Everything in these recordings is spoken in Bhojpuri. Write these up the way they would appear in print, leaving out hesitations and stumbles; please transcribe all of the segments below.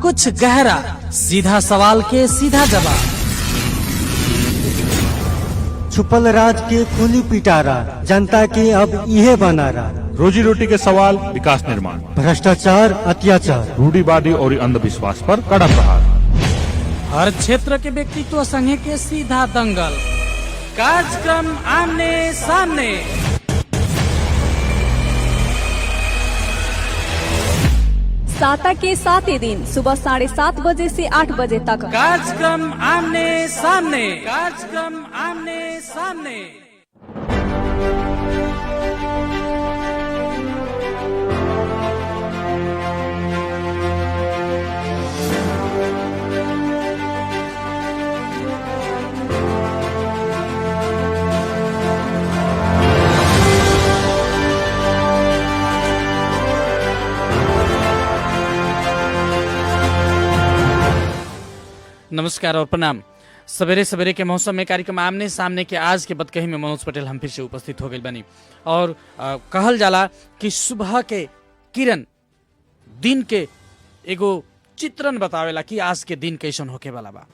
कुछ गहरा, सीधा सवाल के सीधा जवाब। छुपल राज के खुली पिटारा, जनता के अब इहे बनारा। रोजी रोटी के सवाल, विकास निर्माण, भ्रष्टाचार, अत्याचार, रूढ़िवादी और अंधविश्वास पर कड़ा प्रहार। हर क्षेत्र के व्यक्तित्व संगे के सीधा दंगल। कार्यक्रम आमने सामने। साता के 7 दिन सुबह 7:30 बजे से 8 बजे तक। कार्यक्रम आमने सामने। कार्यक्रम आमने सामने। नमस्कार और प्रणाम। सवेरे सवेरे के मौसम में कार्यक्रम आमने सामने के आज के बदकही में मनोज पटेल हम फिर से उपस्थित हो गए बनी और कहल जाला कि सुबह के किरण दिन के एगो चित्रण बतावेला कि आज के दिन कैसन होके वाला बा।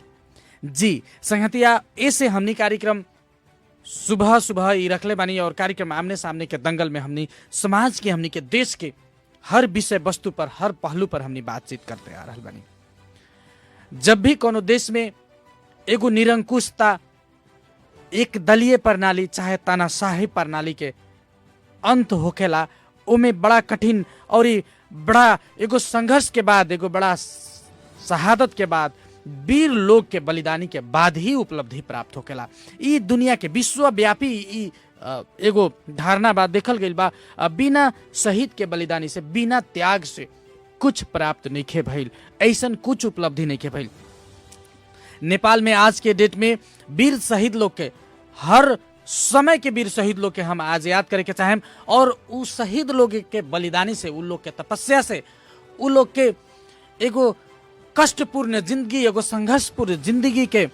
जी संगतिया, ऐसे हमनी कार्यक्रम सुबह सुबह ही रखले बानी और कार्यक्रम आमने सामने के दंगल में हमनी समाज के, हमनी के देश के हर विषय वस्तु पर, हर पहलू पर हमनी बातचीत करते आ रहल बानी। जब भी कोनो देश में एगो निरंकुशता, एक दलीय प्रणाली चाहे तानाशाही प्रणाली के अंत होखेला, ओमे बड़ा कठिन और बड़ा एगो संघर्ष के बाद, एगो बड़ा शहादत के बाद, वीर लोग के बलिदानी के बाद ही उपलब्धि प्राप्त होखेला। ई दुनिया के विश्वव्यापी ई एगो धारणा बा, देखल गइल बा। बिना शहीद के बलिदानी से, बिना त्याग से कुछ प्राप्त नहीं खे भइल, ऐसन कुछ उपलब्धि नहीं खे भइल। नेपाल में आज के डेट में वीर शहीद लोग के, हर समय के वीर शहीद लोग के हम आज याद करे के चाहेम और उ शहीद लोग के बलिदानी से, उ लोग के तपस्या से, उ लोग के एगो कष्टपूर्ण जिंदगी, एगो संघर्षपूर्ण जिंदगी के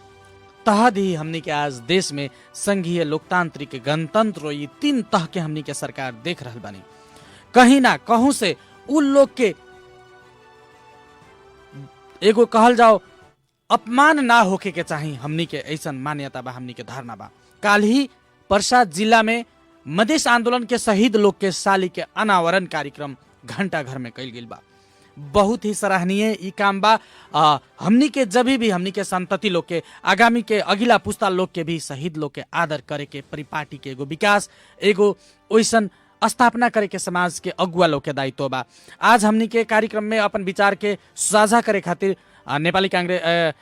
तहत ही हमनी के आज देश में संघीय, लोकतांत्रिक, गणतंत्र, ये 3 तह के हमनी के सरकार देख रहल बानी। कहीं ना कहूं से उ लोग के एगो कहल जाओ अपमान ना होके के चाही, हमनी के ऐसन मान्यता बा, हमनी के धारणा बा। काल ही पर्सा जिला में मधेश आंदोलन के शहीद लोग के साली के अनावरण कार्यक्रम घंटा घर में कइल गेल बा। बहुत ही सराहनीय ई काम बा। हमनी के जब भी हमनी के संतति लोग के, आगामी के अगिला पुस्ता लोग के भी शहीद लोग के आदर करे के, परिपाटी के एगो विकास, एगो ओइसन स्थापना करे के समाज के अगुवा लोग के दायित्व बा। आज हमनी के कार्यक्रम में अपन विचार के साझा करे खातिर नेपाली कांग्रेस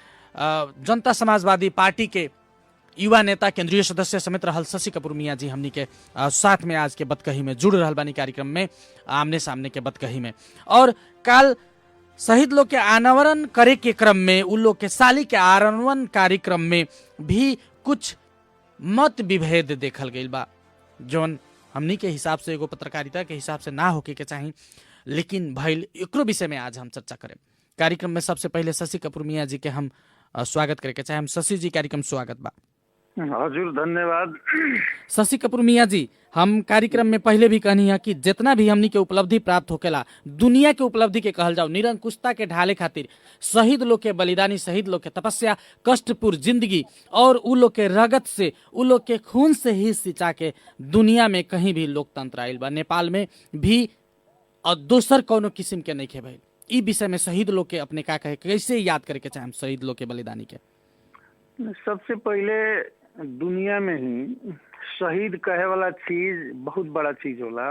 जनता समाजवादी पार्टी के युवा नेता, केंद्रीय सदस्य समेत रहल शशि कपूर मिया जी हमनी के साथ में आज के बदकही में जुड़ रहल बानी कार्यक्रम में, आमने सामने के बदकही में। और काल शहीद लोग के अनावरण करे के क्रम में, उन लोग के साली के आनवन कार्यक्रम में भी कुछ मत विभेद देखल गइल बा, जौन हमनी के हिसाब से, एगो पत्रकारिता के हिसाब से ना होके के चाही, लेकिन भइल। एकरो विषय में आज हम चर्चा करें। कार्यक्रम में सबसे पहले शशि कपूर मिया जी के हम स्वागत करे के चाहे। हम शशि जी, कार्यक्रम स्वागत बा। हजुर, धन्यवाद। शशि कपूर मिया जी, हम कार्यक्रम में पहले भी कहनी है कि जितना भी हमनी के उपलब्धि प्राप्त होकेला, दुनिया के उपलब्धि के कहल जाओ, निरंकुशता के ढाले खातिर शहीद लोग के बलिदानी, शहीद लोग के तपस्या, कष्टपूर्ण जिंदगी और उ लोग के रगत से, उ लोग के खून से ही सिंचा के दुनिया में कहीं भी लोकतंत्र आयल बा। नेपाल में भी और दोसर कोनो किस्म के नहीं खे भइल। ई विषय में शहीद लोग के अपने का कहे, कैसे याद करे के चाहे शहीद लोग के बलिदानी के? सबसे पहले दुनिया में ही शहीद कहे वाला चीज बहुत बड़ा चीज होला।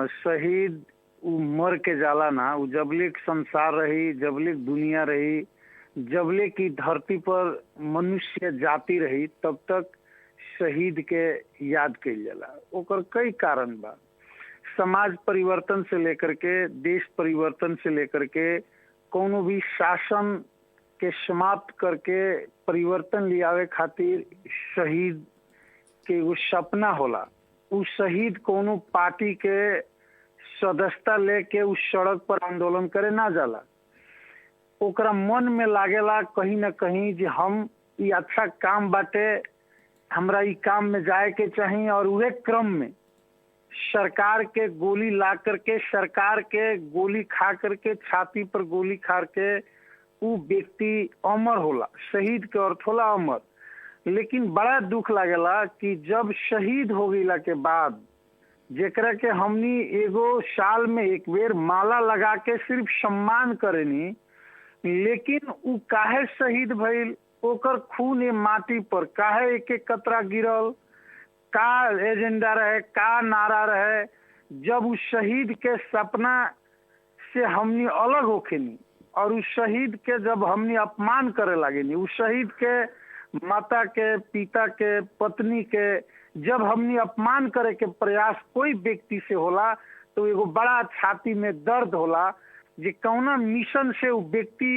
शहीद उ मर के जाला ना, उ जबले संसार रही, जबले दुनिया रही, जबले की धरती पर मनुष्य जाति रही, तब तक शहीद के याद कइल जाला। ओकर कई कारण बा। समाज परिवर्तन से लेकर के, देश परिवर्तन से लेकर के, कोनो भी शासन के समाप्त करके परिवर्तन लियावे खातिर शहीद के वो सपना होला। उ शहीद कोनो पार्टी के सदस्यता लेके उस सड़क पर आंदोलन करे ना जाला। ओकरा मन में लागेला कहीं ना कहीं जे हम ये अच्छा काम बाटे, हमरा ई काम में जाए के चाहिए, और उहे क्रम में सरकार के गोली ला करके, सरकार के गोली खा करके, छाती पर गोली खा के वो व्यक्ति अमर होला। शहीद के अर्थ होला अमर। लेकिन बड़ा दुख लागेला कि जब शहीद हो गईला के बाद जेकरा के हमनी एगो साल में एक बेर माला लगा के सिर्फ सम्मान करेनी, लेकिन उ काहे शहीद भइल, ओकर खून ये माटी पर काहे एक एक कतरा गिरल, का एजेंडा रहे, का नारा रहे। जब उस शहीद के सपना से हमनी अलग होखेनी और उस शहीद के जब हमनी अपमान करे लागेनी, उस शहीद के माता के, पिता के, पत्नी के जब हमनी अपमान करे के प्रयास कोई व्यक्ति से होला तो एगो बड़ा छाती में दर्द होला जे कौना मिशन से वो व्यक्ति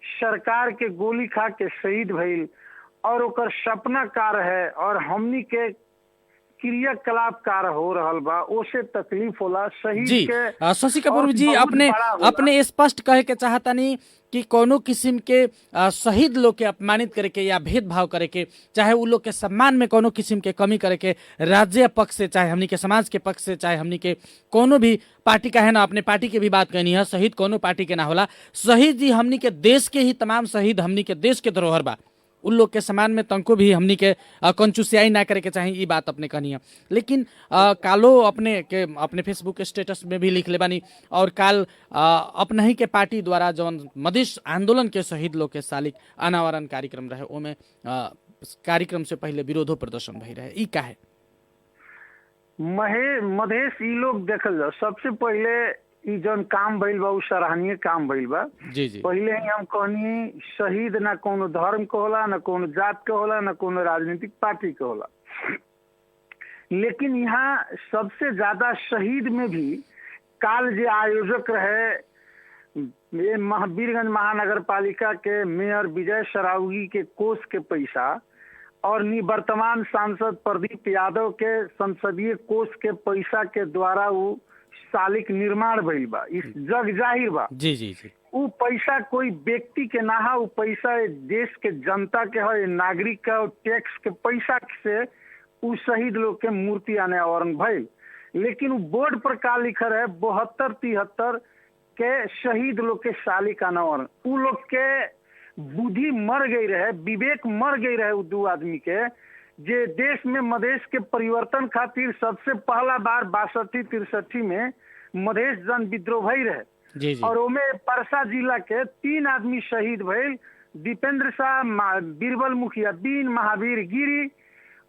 सरकार के गोली खा के शहीद भइल और ओकर सपना का रहे और हमनी के क्रियाकलाप कार हो रहल बा, ओसे तकलीफ होला। शहीद जी के शशि कपूर जी, बहुत अपने बड़ा होला। अपने स्पष्ट कहे के चाहतानी कि कोनो किस्म के शहीद लोग के अपमानित करे के या भेदभाव करे के, चाहे उ लोग के सम्मान में कोनो किस्म के कमी करे के, राज्य पक्ष से चाहे हमनी के समाज के पक्ष से चाहे हमनी के कोनो भी पार्टी का है ना, अपने पार्टी के भी बात कहनी है, शहीद कोनो पार्टी के ना होला। शहीद जी हमनी के देश के ही तमाम शहीद हमनी के देश के धरोहर बा, उन लोग के समान में तंको भी हमनी के कंचुसियाई ना करे के चाहिए, ये बात अपने कहनी है। लेकिन कालो अपने फेसबुक स्टेटस में भी लिख ले बानी और काल अपने ही के पार्टी द्वारा जौन मधेश आंदोलन के शहीद लोग के सालिक अनावरण कार्यक्रम रहे, ओमे कार्यक्रम से पहले विरोधो प्रदर्शन भई रहे, ई काहे? मधेश ई लोग देखल जाओ, सबसे पहले ई जौन काम भइल बा उ सराहनीय काम भइल बा। जी जी पहले ही हम कहनी शहीद ना कोनो धर्म के होला, ना कोनो जात के होला, ना कोनो राजनीतिक पार्टी के होला। लेकिन यहाँ सबसे ज्यादा शहीद में भी काल जे आयोजक रहे ये वीरगंज महानगर पालिका के मेयर विजय सरावगी के कोष के पैसा और निवर्तमान सांसद प्रदीप यादव के संसदीय कोष के पैसा के द्वारा वो सालिक निर्माण भइल बा, इस जग जाहिर बा। जी जी जी उ पैसा कोई व्यक्ति के ना है, उ पैसा देश के जनता के है, नागरिक का टैक्स के पैसा से उ शहीद लोग के मूर्ति अनावरण भइल। लेकिन उ बोर्ड पर का लिखल है 72-73 के शहीद लोग के सालिक अनावरण। उ लोग के बुद्धि मर गई रहे, विवेक मर गई रहे उ दो आदमी के, जे देश में मधेश के परिवर्तन खातिर सबसे पहला बार 62-63 में मधेश जन विद्रोह भई रहे। जी जी और ओमे परसा जिला के 3 आदमी शहीद भइल, दीपेंद्र शाह, बीरबल मुखिया, बीन महावीर गिरी।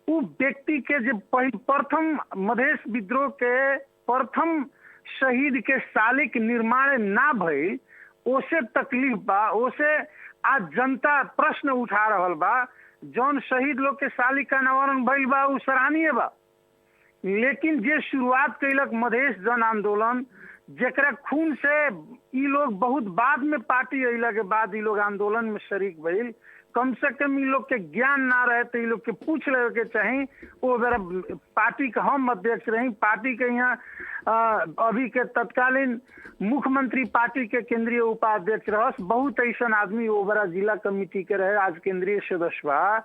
उ व्यक्ति के जे प्रथम मधेश विद्रोह के प्रथम शहीद के सालिक निर्माण ना भइल, ओसे तकलीफ बा, ओसे आज जनता प्रश्न उठा रहल बा। जौन शहीद लोग के सालिक अनावरण भइल बा उ सराहनीय बा, लेकिन जे शुरुआत कैलक मधेश जन आंदोलन, जेकरा खून से ई लोग बहुत बाद में पार्टी अइला के बाद ई लोग आंदोलन में शरीक भइल, कम से कम ई लोग के ज्ञान ना रहे तो ई लोग के पूछ ले के चाही। वो बेरा पार्टी के हम अध्यक्ष रही, पार्टी के यहाँ अभी के तत्कालीन मुख्यमंत्री पार्टी के केंद्रीय उपाध्यक्ष रहस, बहुत ऐसा आदमी वो बेरा जिला कमेटी के रहे, आज केंद्रीय सदस्य बा।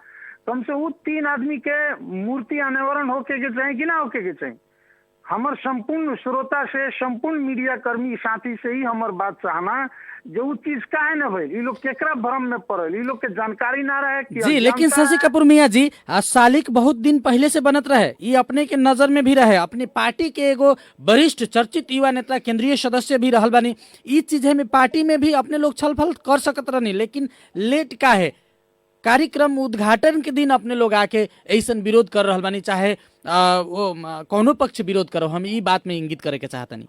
कम से वो 3 आदमी के मूर्ति अनावरण होके के चाही कि ना होके के चाही। हमर संपूर्ण श्रोता से, संपूर्ण मीडिया कर्मी साथी से ही हमर बात चाहना जो चीज काहे न भइल, ई लोग केकरा भ्रम में पड़ल, ई लोग के जानकारी ना रहे कि जी। लेकिन शशि कपूर मियाँ जी, सालिक बहुत दिन पहले से बनत रहे, ये अपने के नजर में भी रहे, अपनी पार्टी के एगो वरिष्ठ चर्चित युवा नेता, केंद्रीय सदस्य भी रहल बानी, ई चीज में पार्टी में भी अपने लोग छलफल कर सकत रहनी, लेकिन लेट का है? कार्यक्रम उद्घाटन के दिन अपने लोग आके ऐसन विरोध कर रहल बानी, चाहे वो कोनो पक्ष विरोध करो, हम ई बात में इंगित करे के चाहतनी।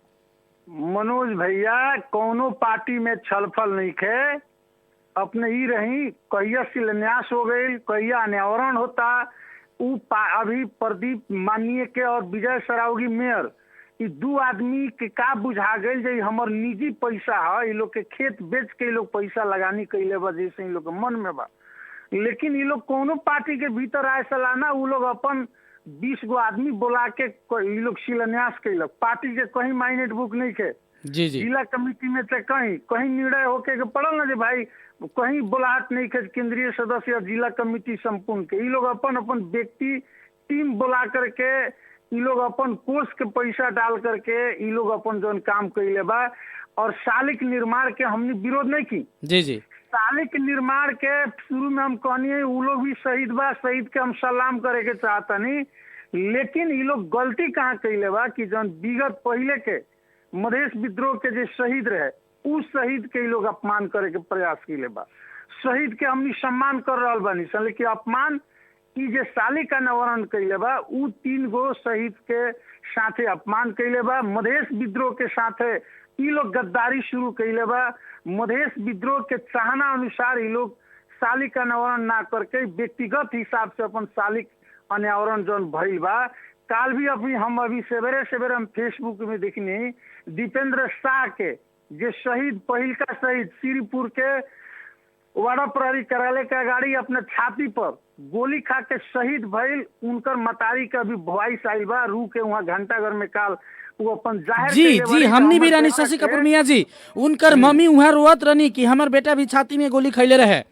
मनोज भैया, कोनो पार्टी में छलफल नहीं खे, अपने ही रही, कहिया शिलान्यास हो गई, कहिया अनावरण होता। अभी प्रदीप माननीय के और विजय सरावगी मेयर, ये 2 आदमी के का बुझा गई जे हमर निजी पैसा है, ये लोग के खेत बेच के ये लोग पैसा लगानी कैले बा, जैसे इन लोग के मन में बा। लेकिन ये लोग कोनो पार्टी के भीतर आए सालाना उ लोग अपन 20 गो आदमी बुला के ये लोग शिलान्यास कैलक। पार्टी के कहीं माइनेट बुक नहीं के, जी जी जिला कमेटी में से कहीं निर्णय होके के पड़ल ना जे भाई कहीं बुलाहट नहीं के केंद्रीय सदस्य या जिला कमेटी संपूर्ण के, ये लोग अपन अपन व्यक्ति टीम बुला करके ई लोग अपन कोष के पैसा डाल करके ई लोग अपन जौन काम कैले बा। और शालिक निर्माण के हमने विरोध नहीं की। जी जी शालिक निर्माण के शुरू में हम कहनी उ लोग भी शहीद बा, शहीद के हम सलाम करे के चाहतनी। लेकिन ई लोग गलती कहाँ कैले बा कि जौन विगत पहले के मधेश विद्रोह के जो शहीद रहे उस शहीद के ई लोग अपमान करे के प्रयास कैले बा। शहीद के हमनी सम्मान कर रहल बानी सन, लेकिन अपमान ई जे शालिक का नवरण कैले बा उ 3 गो शहीद के साथे अपमान कैले बा। मधेश विद्रोह के साथे ई लोग गद्दारी शुरू कैले बा। मधेश विद्रोह के चाहना अनुसार ई लोग शालिक का अनावरण ना करके व्यक्तिगत हिसाब से अपन शालिक अनावरण जौन भइल बा। काल भी हम अभी सवेरे सवेरे हम फेसबुक में देखनी दीपेंद्र शाह के जे शहीद पहिल का शहीद श्रीपुर के वाड़ा प्रहरी कार्यालय के अगाड़ी अपने छाती पर गोली खा के शहीद भइल। उनकर मतारी का भी वॉइस आइल बा। रू के वहाँ घंटाघर में काल वो अपन जाहिर जी जी हमनी भी रानी शशि कपूर मियाँ जी उनकर मम्मी वहाँ रोवत रहनी कि हमार बेटा भी छाती में गोली खैले रहे।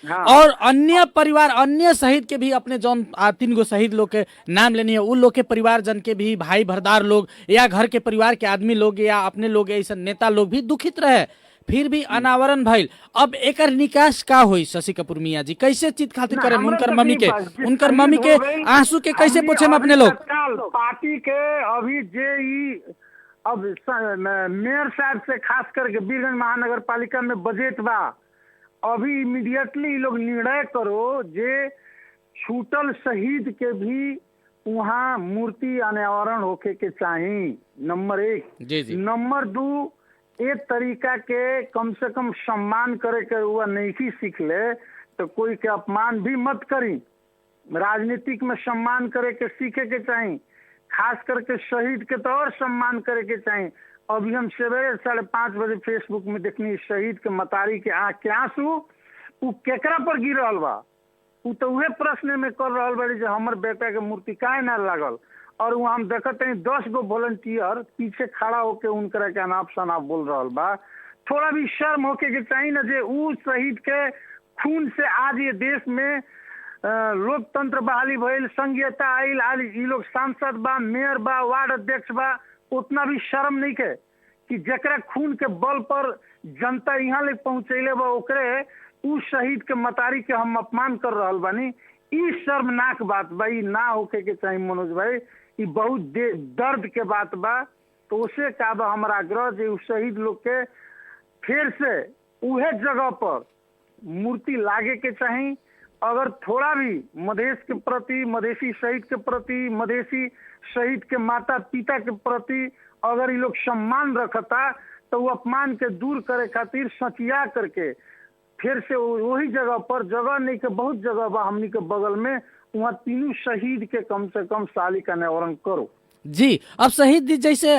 हाँ। और अन्य परिवार अन्य शहीद के भी अपने जौन 3 गो शहीद लोग के नाम लेनी है उन लोग के परिवार जन के भी भाई भरदार लोग या घर के परिवार के आदमी लोग या अपने लोग ऐसा नेता लोग भी दुखित रहे, फिर भी अनावरण भइल। अब एकर निकास का होई शशि कपूर मियाँ जी, कैसे चित खातिर करें उनकर मम्मी के आंसू के कैसे पोछे अपने लोग? पार्टी के अभी जे अब मेयर साहब से खास करके बीरगंज महानगर पालिका में बजट बा, अभी इमीडिएटली लोग निर्णय करो जे छूटल शहीद के भी वहाँ मूर्ति अनावरण होके के चाहिए। नंबर 1 जी जी। नंबर 2 एक तरीका के कम से कम सम्मान करे के हुआ नहीं ही सीख ले तो कोई के अपमान भी मत करी। राजनीतिक में सम्मान करे के सीखे के चाहिए, खास करके शहीद के तो और सम्मान करे के चाहिए। अभी हम सवेरे 5:30 बजे फेसबुक में देखनी शहीद के मतारी के आँख के आंसू उ केकरा पर गिर रहल बा। उ तो उहे प्रश्न में कर रहल बड़ी जो हमर बेटा के मूर्ति काहे ना लागल। और वहाँ हम देखते हैं 10 गो वॉलंटियर पीछे खड़ा होके उनकरा के अनाप शनाप बोल रहल बा। थोड़ा भी शर्म होके के चाहिए ना जे उ शहीद के खून से आज ये देश में लोकतंत्र बहाली भइल, संघीयता आइल, आज ये लोग सांसद बा, मेयर बा, वार्ड अध्यक्ष बा। उतना भी शर्म नहीं के कि जकरा खून के बल पर जनता यहाँ ले पहुँचैले बा ओकरे उस शहीद के मतारी के हम अपमान कर रहल बानी। ई शर्मनाक बात बा, ई ना होके के चाहिए मनोज भाई। ई बहुत दर्द के बात बा। तो उसे का बा हमारा आग्रह जे उस शहीद लोग के फिर से उहे जगह पर मूर्ति लागे के चाहिए। अगर थोड़ा भी मधेश के प्रति, मधेसी शहीद के प्रति, मधेसी शहीद के माता पिता के प्रति अगर ये लोग सम्मान रखता तो वो अपमान के दूर करे खातिर सचिया करके फिर से वही जगह पर, जगह नहीं के बहुत जगह बा हमनी के बगल में, वहाँ 3 शहीद के कम से कम शालिक का अनावरण करो। जी अब शहीद जैसे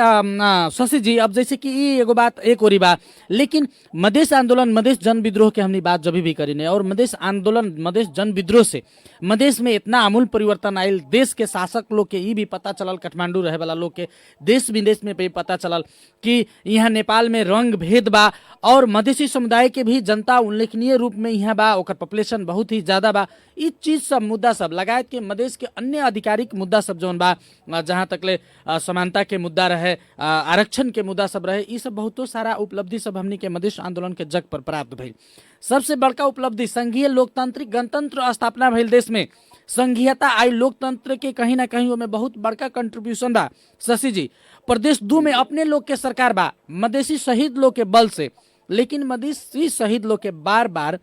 शशि जी अब जैसे कि एगो बात एक और बा, लेकिन मधेश आंदोलन मधेश जन विद्रोह के हमने बात जब भी करी और मधेश आंदोलन मधेश जन विद्रोह से मधेश में इतना आमूल परिवर्तन आयल। देश के शासक लोग के ये भी पता चलल, काठमांडू रहे वाला लोग के देश विदेश में भी पता चलल कि यहाँ नेपाल में रंग भेद बा और मधेसी समुदाय के भी जनता उल्लेखनीय रूप में यहाँ बा, ओकर पॉपुलेशन बहुत ही ज्यादा बा। इस चीज सब मुद्दा सब लगायत के मधेश के अन्य आधिकारिक मुद्दा सब जौन बा, जहाँ तक ले समानता के मुद्दा रहे, आरक्षण के मुद्दा सब रहे, ये सब बहुतो सारा उपलब्धि सब हमनी के मधेश आंदोलन के जग पर प्राप्त भइल। सबसे बड़का उपलब्धि संघीय लोकतांत्रिक गणतंत्र स्थापना भइल। देश में संघीयता आई, लोकतंत्र के कहीं ना कहीं में बहुत बड़का कंट्रीब्यूशन बा। शशि जी प्रदेश 2 में अपने लोग के सरकार बा मधेसी शहीद लोग के बल से, लेकिन मधेसी शहीद लोग के बार बार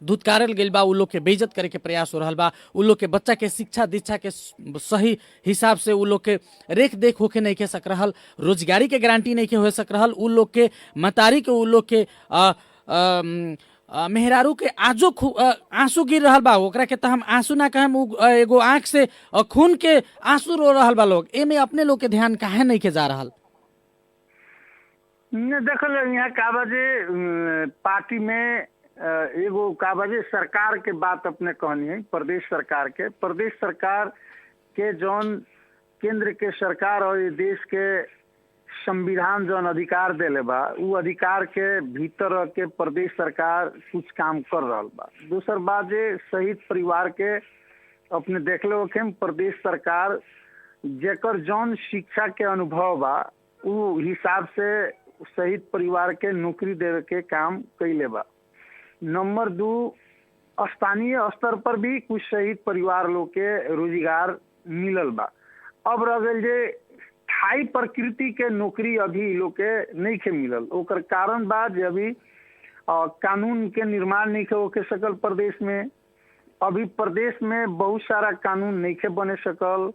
धुतकारल गइल बा, उ लोग के बेइज्जत करे के प्रयास हो रहल बा। उ लोग के बच्चा के शिक्षा दीक्षा के सही हिसाब से उ लोग के रेख देख होके नहीं के सक रहल, रोजगारी के गारंटी नहीं के हो सक रहल। उ लोग के मतारी के उ लोग के मेहरारू के आंसू गिर रहल बा, ओकरा के त हम आंसू ना कहम, एगो आंख से खून के आंसू रो रहल बा लोग। एमे अपने लोग के ध्यान काहे नहीं के जा रहल? देखल यहाँ का बजे पार्टी में एगो का बजे सरकार के बात अपने कहनी है, प्रदेश सरकार के जौन केंद्र के सरकार और देश के संविधान जौन अधिकार देले बा, उ अधिकार के भीतर रह के प्रदेश सरकार कुछ काम कर रहल बा। दूसर बात जे शहीद परिवार के अपने देखले हो कि प्रदेश सरकार जेकर जौन शिक्षा के अनुभव बा उ हिसाब से शहीद परिवार के नौकरी देवे के काम कैले बा। नंबर 2, स्थानीय स्तर पर भी कुछ शहीद परिवार लोग के रोजगार मिलल बा। अब रह गल जे स्थायी प्रकृति के नौकरी अभी लोग के नहीं के मिलल। ओकर कारण बा जे अभी कानून के निर्माण नहीं के होके सकल प्रदेश में। अभी प्रदेश में बहुत सारा कानून नहीं के बने सकल।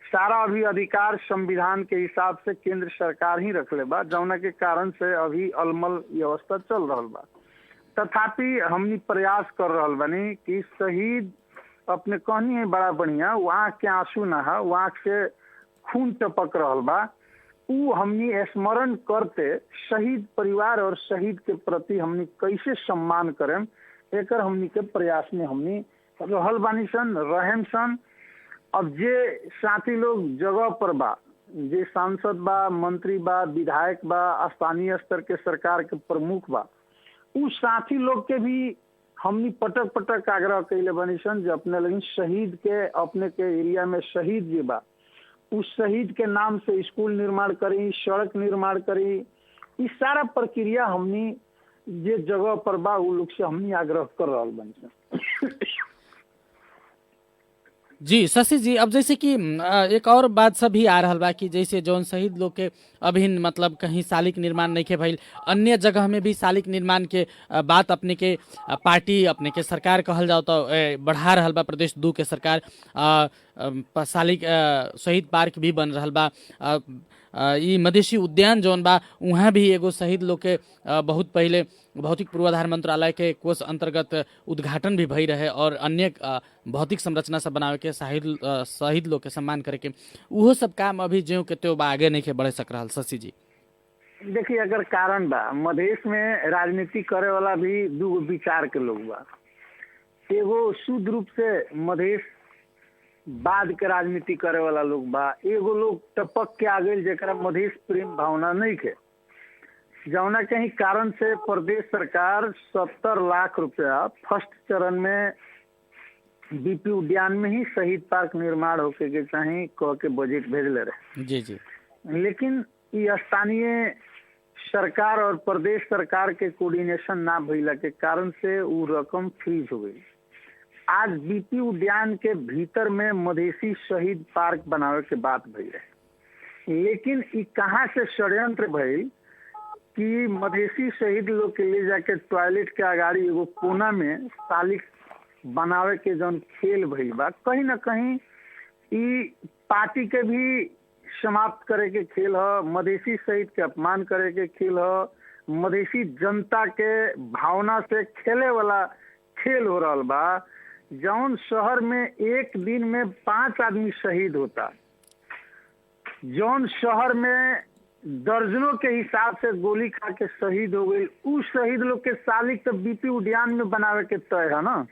सारा अभी अधिकार संविधान के हिसाब से केंद्र सरकार ही रखले बा, जौना के कारण से अभी अलमल व्यवस्था चल रहा बा। तथापि हमनी प्रयास कर रहा बानी कि शहीद अपने कहनी है बड़ा बढ़िया, वहाँ के आंसू ना है, वहाँ से खून टपक रहा बा। उ हमनी स्मरण करते शहीद परिवार और शहीद के प्रति हमनी कैसे सम्मान करें, एकर हमनी के प्रयास में हमनी रहल बानी सन, रहेम सन। अब जे साथी लोग जगह पर बा, जे सांसद बा, मंत्री बा, विधायक बा, स्थानीय स्तर के सरकार के प्रमुख बा, उ साथी लोग के भी हमनी पटक पटक आग्रह कैले बानी सन जे अपने लगी शहीद के, अपने के एरिया में शहीद जे बा उस शहीद के नाम से स्कूल निर्माण करी, सड़क निर्माण करी। इस सारा प्रक्रिया हमनी जे जगह पर बा उ लोग से हमनी आग्रह कर रहा बानी सन। जी शशि जी, अब जैसे कि एक और बात सब भी आ रहा बा कि जैसे जौन शहीद लोग के अभी मतलब कहीं सालिक निर्माण नहीं के भइल, अन्य जगह में भी सालिक निर्माण के बात अपने के पार्टी, अपने के सरकार कहल जाओ तो बढ़ा रहल बा। प्रदेश 2 के सरकार सालिक शहीद पार्क भी बन रहल बा। ई मधेसी उद्यान जौन बा वहाँ भी एगो शहीद लोग के बहुत पहले भौतिक पूर्वाधार मंत्रालय के कोष अंतर्गत उद्घाटन भी भई रहे और अन्य भौतिक संरचना सब बनावे के शहीद लोग के सम्मान करे के उहो सब काम अभी ज्यों के त्यों बा आगे नहीं के बढ़े सक रहा। शशि जी देखिए, अगर कारण बा मधेश में राजनीति करे वाला भी 2 विचार के लोग बा। एगो शुद्ध रूप से मधेश बाद के राजनीति करे वाला लोग बा, एगो लोग टपक के आ गए जेकरा मधेश प्रेम भावना नहीं के, जौना कहीं कारण से प्रदेश सरकार 70 लाख रुपया फर्स्ट चरण में बीपी उद्यान में ही शहीद पार्क निर्माण होके के चाहे कह के बजट भेजले रहे। जी जी, लेकिन ये स्थानीय सरकार और प्रदेश सरकार के कोऑर्डिनेशन ना भइला के कारण से वो रकम फ्रीज हो गई। आज बीपी उद्यान के भीतर में मधेसी शहीद पार्क बनावे के बात भई रहे, लेकिन ई कहाँ से षड्यंत्र भइल कि मधेसी शहीद लोग के ले जाके टॉयलेट के अगाड़ी एगो कोना में सालिक बनावे के जौन खेल भइल बा, कहीं ना कहीं ई पार्टी के भी समाप्त करे के खेल ह, मधेसी शहीद के अपमान करे के खेल ह, मधेसी जनता के भावना से खेले वाला खेल हो रहा बा। जौन शहर में एक दिन में 5 आदमी शहीद होता, जौन शहर में दर्जनों के हिसाब से गोली खा के शहीद हो गई, उस शहीद लोग के सालिक तो बीपी उद्यान में बनावे के तय है ना,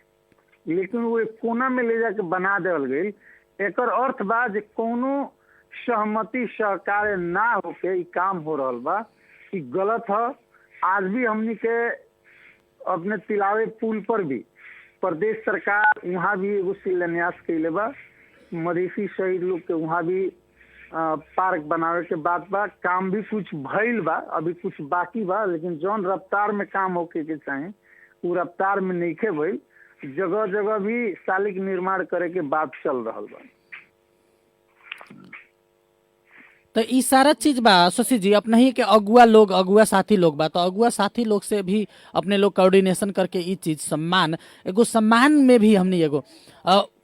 लेकिन वो एक कोना में ले जाके बना देवल गई। एकर अर्थ बा जे कोनो सहमति सहकार्य ना होके ई काम हो रहा बा, ई गलत है। आज भी हमनी के अपने तिलावे पुल पर भी प्रदेश सरकार वहाँ भी एगो शिलान्यास कैले बा, मधेसी शहीद लोग के वहाँ भी पार्क बनावे के बात बा। काम भी कुछ भइल बा, अभी कुछ बाकी बा, लेकिन जौन रफ्तार में काम होके के चाहे वो रफ्तार में नइखे भइल। जगह जगह भी सालिक निर्माण करे के बात चल रहा बा। तो ई सारा चीज बा शशि जी, अपना ही के अगुआ साथी लोग बा, तो अगुआ साथी लोग से भी अपने लोग कोऑर्डिनेशन करके ई चीज सम्मान में भी हमने एगो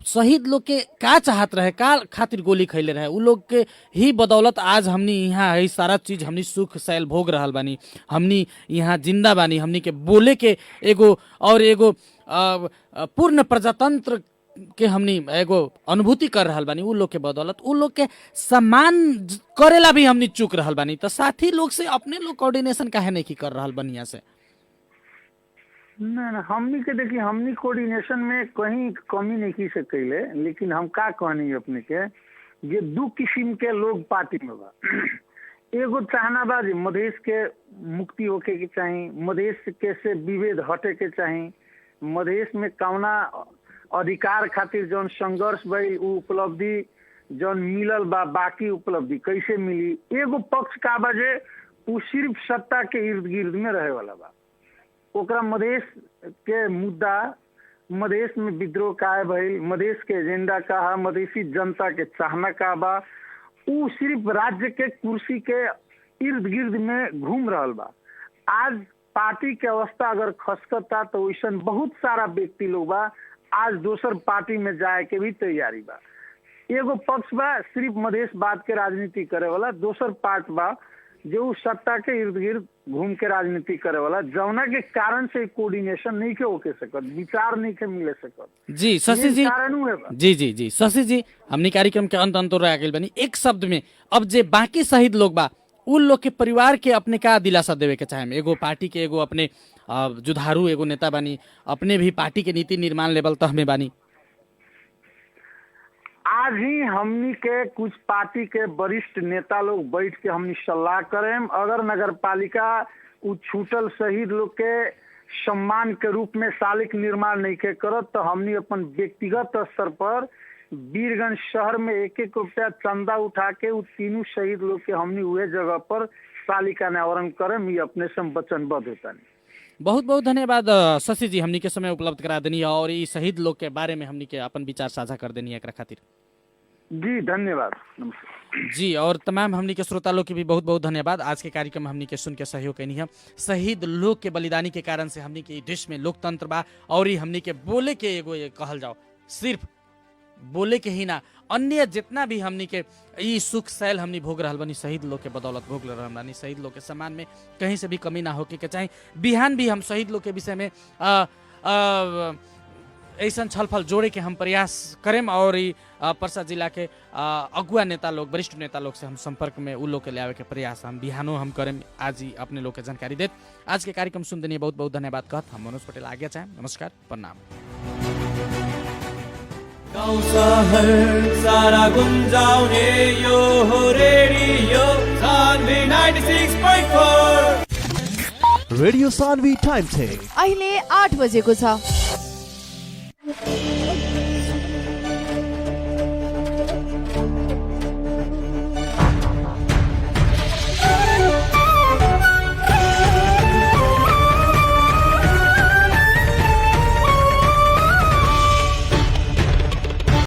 शहीद लोग के का चाहत रहे, का खातिर गोली खैले रहे, उ लोग के ही बदौलत आज हमनी यहाँ है सारा चीज हमनी सुख सैल भोग रहल बानी, हमनी यहाँ जिंदा बानी, हमनी के बोले के एगो पूर्ण प्रजातंत्र के हमनी एगो अनुभूति कर रहल बानी। उ लोग के बदौलत उ लोग के सम्मान करेला भी हमनी चूक रहल बानी। तो साथी लोग से अपने लोग कोऑर्डिनेशन काहे नहीं कर रहल बनिया से? ना हमनी के देखिए, हमनी कोऑर्डिनेशन में कहीं कमी नहीं की से कैले, लेकिन हम का कहनी अपने के ये 2 किस्म के लोग पार्टी में बा। एगो चाहना बा जे मधेश के मुक्ति होके के चाही, मधेश के से विभेद हटे के चाही, मधेश में कौना अधिकार खातिर जौन संघर्ष भइल उ उपलब्धि जौन मिलल बा बाकी उपलब्धि कैसे मिली। एगो पक्ष का बा जे उ सिर्फ सत्ता के इर्द गिर्द में रहे वाला बा, ओकरा मधेश के मुद्दा, मधेश में विद्रोह काहे भइल, मधेश के एजेंडा का है, मधेसी जनता के चाहना का बा, उ सिर्फ राज्य के कुर्सी के इर्द गिर्द में घूम रहल बा। आज पार्टी के अवस्था अगर खसकता तो वैसन बहुत सारा व्यक्ति लोग बा आज दोसर पार्टी में जाए के भी तैयारी बा। एगो पक्ष बा सिर्फ मधेशवाद के राजनीति करे वाला, दोसर पार्ट बा जो सत्ता के इर्द गिर्द घूम के राजनीति करे वाला, जौना के कारण से कोऑर्डिनेशन नहीं के होके सकत, विचार नहीं के मिले सकत। जी शशि जी, जी जी जी शशि जी, हमने कार्यक्रम के अंत अंत रह गेल बनी। एक शब्द में अब जे बाकी शहीद लोग बा उन लोग के परिवार के अपने का दिलासा देवे के चाहे, एगो पार्टी के एगो अपने जुधारू एगो नेता बानी, अपने भी पार्टी के नीति निर्माण लेवल तह में बानी। आज ही हमनी के कुछ पार्टी के वरिष्ठ नेता लोग बैठ के हमनी सलाह करें, अगर नगर पालिका उ छूटल शहीद लोग के सम्मान के रूप में सालिक निर्माण नहीं के करत तो हमनी अपन व्यक्तिगत स्तर पर वीरगंज शहर में 1-1 रुपया चंदा उठा के उ तीनों शहीद लोग के हमनी उहे जगह पर सालिका अनावरण करें, ये अपने से वचनबद्ध होता नहीं। बहुत बहुत धन्यवाद शशि जी, हमनी के समय उपलब्ध करा देनी और ये शहीद लोग के बारे में हमनी के अपन विचार साझा कर देनी एकरा खातिर। जी धन्यवाद, नमस्कार जी। और तमाम हमनी के श्रोता लोग के भी बहुत बहुत धन्यवाद। आज के कार्यक्रम हमनी के सुन के सहयोग कैनी है। शहीद लोग के बलिदानी के कारण से हमनी के देश में लोकतंत्र बा और ही हमनी के बोले के एगो ये कहल जाओ, सिर्फ बोले के ही ना, अन्य जितना भी हमनी के ई सुख सैल हमनी भोग रहल बनी शहीद लोग के बदौलत भोग रहल बानी। शहीद लोग के सम्मान में कहीं से भी कमी ना होके के चाहे। बिहान भी हम शहीद लोग के विषय में ऐसा छलफल जोड़े के हम प्रयास करें और पर्सा जिला के अगुआ नेता लोग, वरिष्ठ नेता लोग से हम संपर्क में उ लोग के ले आवे के प्रयास हम बिहानो हम करें। आज ही अपने लोग के जानकारी देत आज के कार्यक्रम सुन देनी बहुत बहुत धन्यवाद कहत हम मनोज पटेल आगे चाहे। नमस्कार, प्रणाम। गाउँ शहर सारा गुन्जाउने यो हो radio Sanvi 96.4। Radio Sanvi time check अहिले 8 बजेको छ।